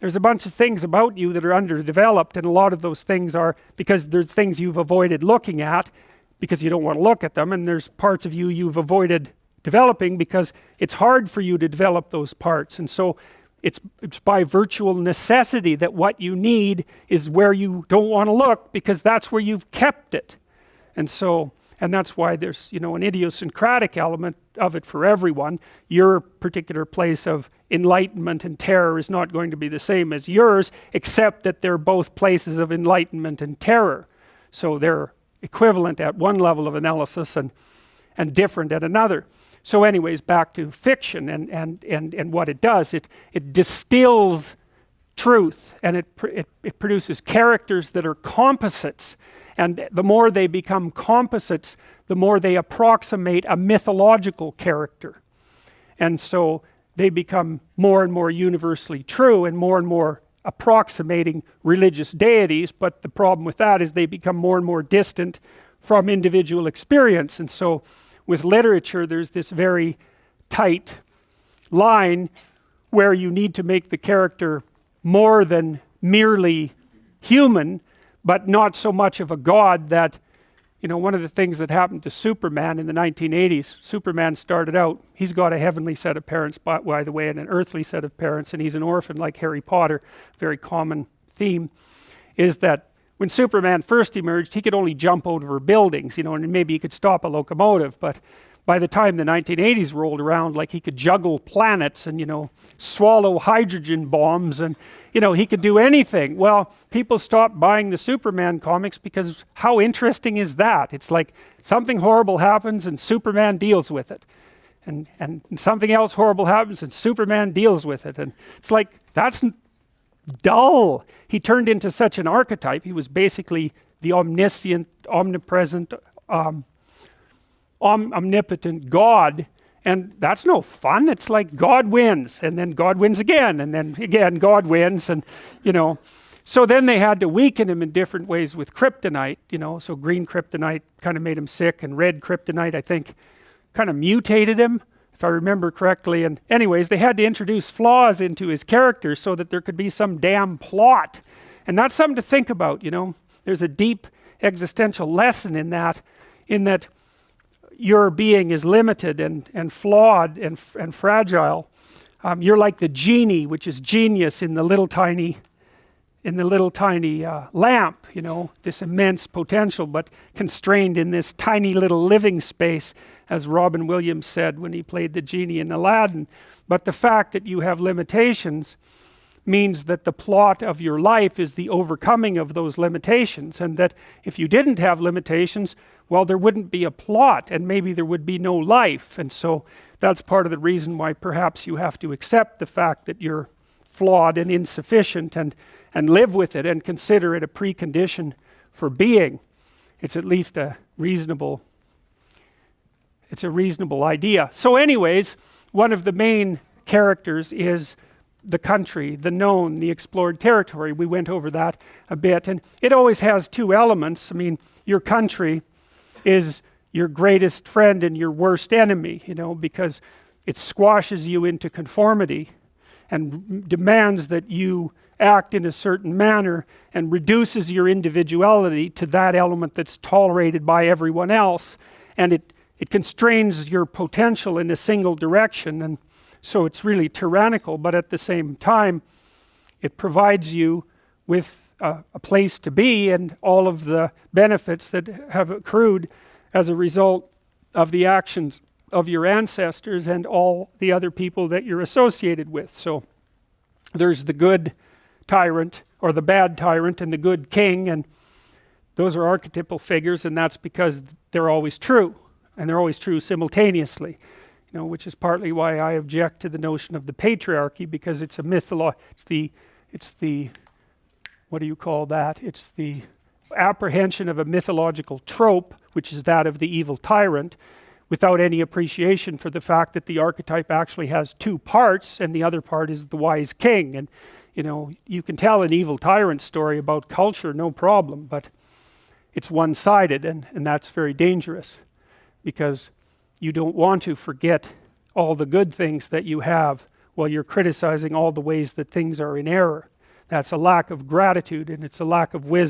There's a bunch of things about you that are underdeveloped, and a lot of those things are because there's things you've avoided looking at because you don't want to look at them, and there's parts of you you've avoided developing because it's hard for you to develop those parts. And so it's by virtual necessity that what you need is where you don't want to look, because that's where you've kept it. And so, and that's why there's, you know, an idiosyncratic element of it for everyone. Your particular place of enlightenment and terror is not going to be the same as yours, except that they're both places of enlightenment and terror. So they're equivalent at one level of analysis and different at another. So anyways, back to fiction and what it does. It distills truth, and it produces characters that are composites. And the more they become composites, the more they approximate a mythological character. And so they become more and more universally true and more approximating religious deities. But the problem with that is they become more and more distant from individual experience. And so with literature, there's this very tight line where you need to make the character more than merely human, but not so much of a god that, you know, one of the things that happened to Superman in the 1980s, Superman started out, he's got a heavenly set of parents, by the way, and an earthly set of parents, and he's an orphan like Harry Potter. Very common theme is that when Superman first emerged, he could only jump over buildings, you know, and maybe he could stop a locomotive, but by the time the 1980s rolled around, like, he could juggle planets and, you know, swallow hydrogen bombs, and, you know, he could do anything. Well, people stopped buying the Superman comics because how interesting is that? It's like something horrible happens and Superman deals with it. And something else horrible happens and Superman deals with it. And it's like, that's dull. He turned into such an archetype. He was basically the omniscient, omnipresent, omnipotent God, and that's no fun. It's like God wins, and then God wins again, and then again God wins, and, you know, so then they had to weaken him in different ways with kryptonite, you know. So green kryptonite kind of made him sick, and red kryptonite, I think, kind of mutated him, if I remember correctly. And anyways, they had to introduce flaws into his character so that there could be some damn plot, and that's something to think about, you know. There's a deep existential lesson in that your being is limited and flawed and fragile. You're like the genie, which is genius in the little tiny lamp, you know, this immense potential, but constrained in this tiny little living space, as Robin Williams said when he played the genie in Aladdin. But the fact that you have limitations means that the plot of your life is the overcoming of those limitations, and that if you didn't have limitations, well, there wouldn't be a plot, and maybe there would be no life. And so that's part of the reason why perhaps you have to accept the fact that you're flawed and insufficient, and live with it and consider it a precondition for being. It's at least a reasonable idea. So anyways, one of the main characters is the country, the known, the explored territory. We went over that a bit, and it always has two elements. I mean, your country is your greatest friend and your worst enemy, you know, because it squashes you into conformity and demands that you act in a certain manner and reduces your individuality to that element that's tolerated by everyone else, and it constrains your potential in a single direction. And so it's really tyrannical, but at the same time it provides you with a place to be and all of the benefits that have accrued as a result of the actions of your ancestors and all the other people that you're associated with. So there's the good tyrant, or the bad tyrant, and the good king, and those are archetypal figures, and that's because they're always true, and they're always true simultaneously, you know, which is partly why I object to the notion of the patriarchy, because it's a it's the what do you call that? It's the apprehension of a mythological trope, which is that of the evil tyrant, without any appreciation for the fact that the archetype actually has two parts, and the other part is the wise king. And, you know, you can tell an evil tyrant story about culture, no problem, but it's one-sided, and that's very dangerous, because you don't want to forget all the good things that you have while you're criticizing all the ways that things are in error. That's a lack of gratitude, and it's a lack of wisdom.